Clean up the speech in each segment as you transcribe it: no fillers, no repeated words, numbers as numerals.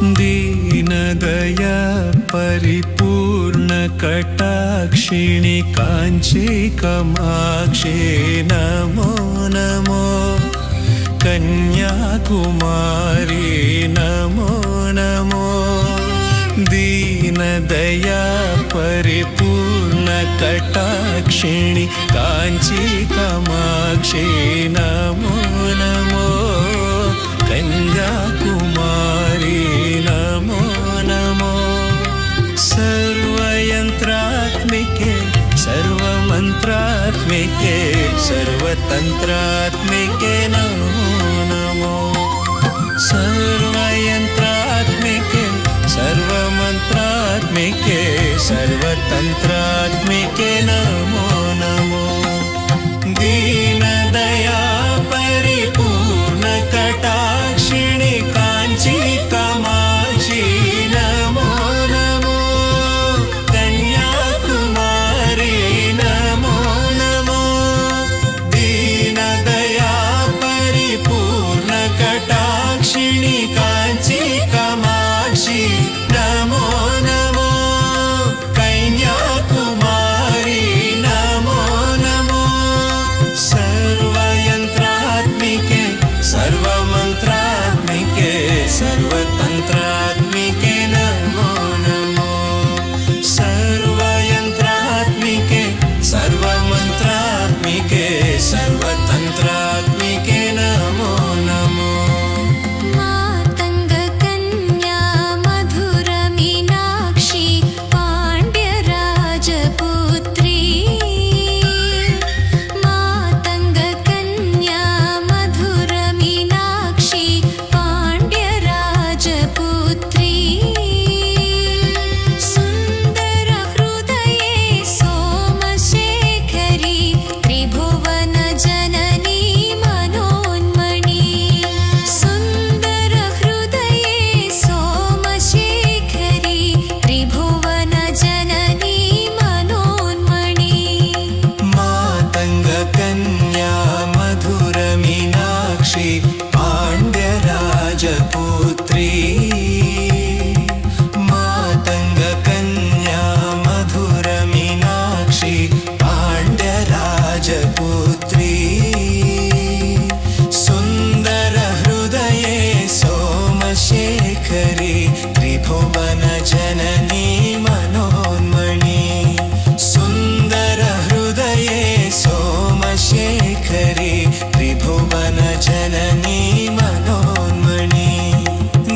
दीनदया परिपूर्ण कटाक्षिणि काञ्ची कामाक्षी नमो नमो कन्याकुमारी नमो नमो दीनदया परिपूर्ण कटाक्षिणि काञ्ची कामाक्षी नमो नमो कन्याकुमारी नमो नमो सर्वयन्त्रात्मिके सर्वमन्त्रात्मिके सर्वतन्त्रात्मिके नमो नमो सर्वयन्त्रात्मिके सर्वमन्त्रात्मिके सर्वतन्त्रात्मिके नमो नमो दीनदया परिपूर्ण कटाक्षिणि काञ्ची कामाक्षी नमो नमो कन्याकुमारी नमो नमो दीनदया परिपूर्ण कटाक्षिणि काञ्ची कामाक्षी नमो नमो कन्याकुमारी नमो नमो सर्वयन्त्रात्मिके सर्वमन्त्रात्मिके सर्वतन्त्रात्मिके नमो नमो सर्वयन्त्रात्मिके सर्वमन्त्रात्मिके सर्वतन्त्रात्मिके नमो नमो मातङ्गकन्या मधुरमीनाक्षी पाण्ड्यराजपुत्री मातङ्गकन्या मधुरमीनाक्षी पाण्ड्यराजपुत्री सुन्दरहृदये सोमशेखरी त्रिभुवनजननी मनोन्मणि सुन्दरहृदये सोमशेखरी त्रिभुवनजननी मनोन्मणि मातङ्गकन्या मधुरमीनाक्षी पाण्ड्यराजपुत्री मातङ्गकन्या मधुरमीनाक्षी पाण्ड्यराजपुत्री सुन्दरहृदये सोमशेखरी त्रिभुवनजननी मनोन्मणि सुन्दरहृदये सोमशेखरी त्रिभुवनजननी मनोन्मणि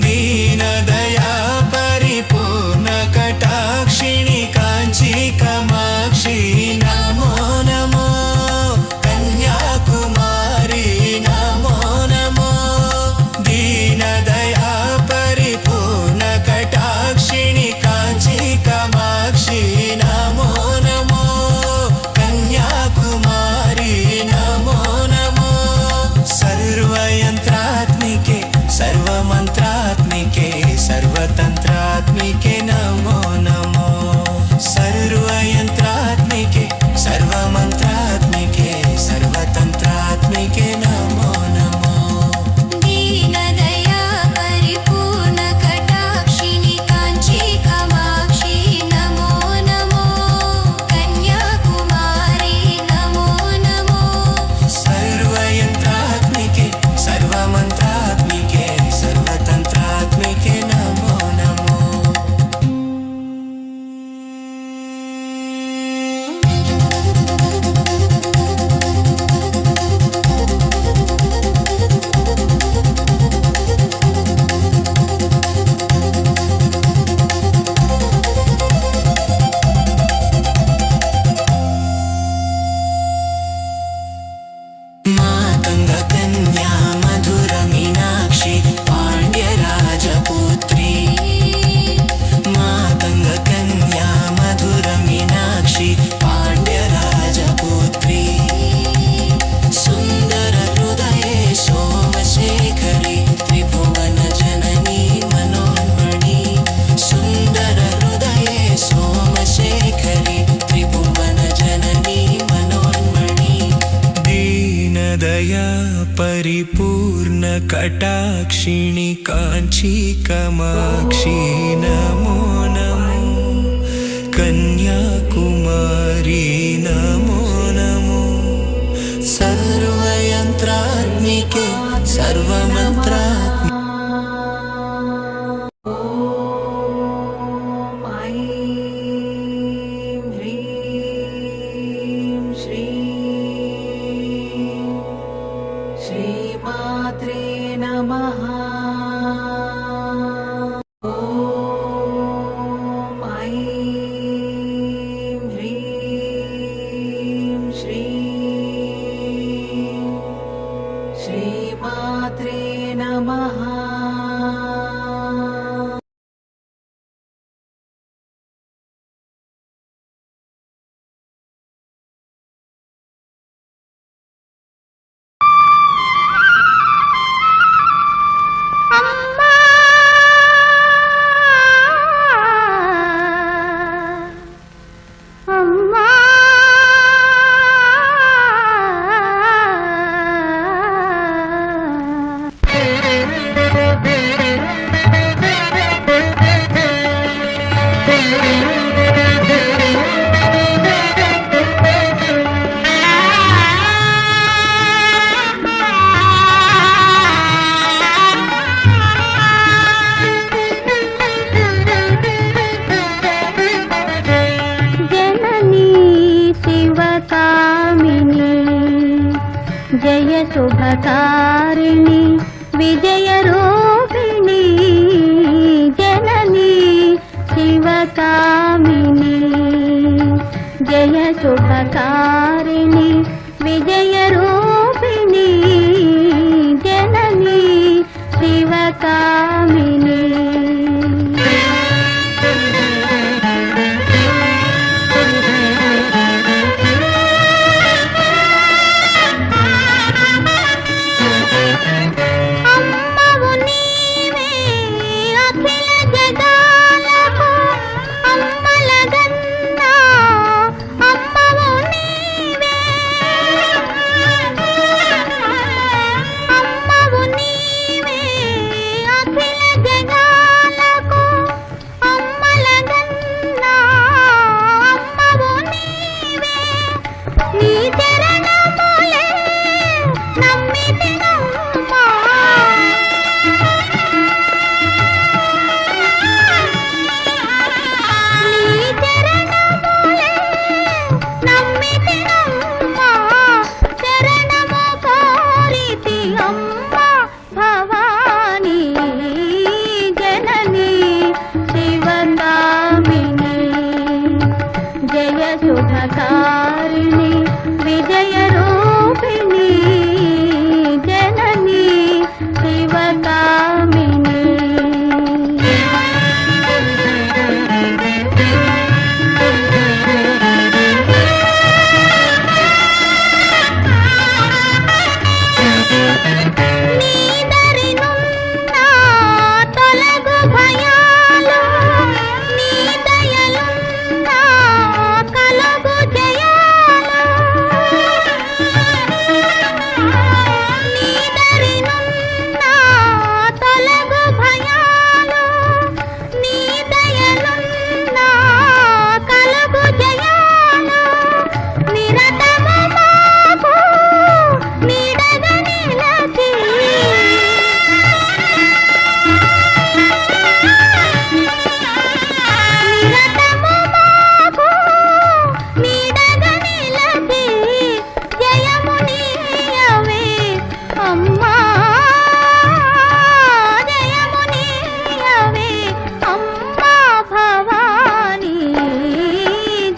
दीनदया परिपूर्ण कटाक्षिणि काञ्ची कामाक्षी नमो नमो कन्याकुमारी नमो नमो दीनदया परिपूर्ण कटाक्षिणि काञ्ची कामाक्षी नमो नमो कन्याकुमारी नमो नमो सर्वयन्त्रात्मिके दया परिपूर्ण कटाक्षिणि काञ्ची कामाक्षी नमो नमो कन्याकुमारी नमो नमो सर्वयन्त्रात्मिके सर्वमन्त्रात्मिके श्रीमात्रे नमः। ॐ ऐं ह्रीं श्रीं श्रीमात्रे नमः। जय शुभकारिणि विजयरूपिणि जननी शिवकामिनी जय शुभकारिणि विजयरूपिणि जननी शिवकामिनी शुभकारिणि विजयरूपिणि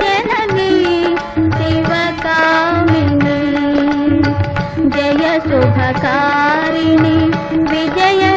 जननी शिवकामिनी शुभकारिणि विजय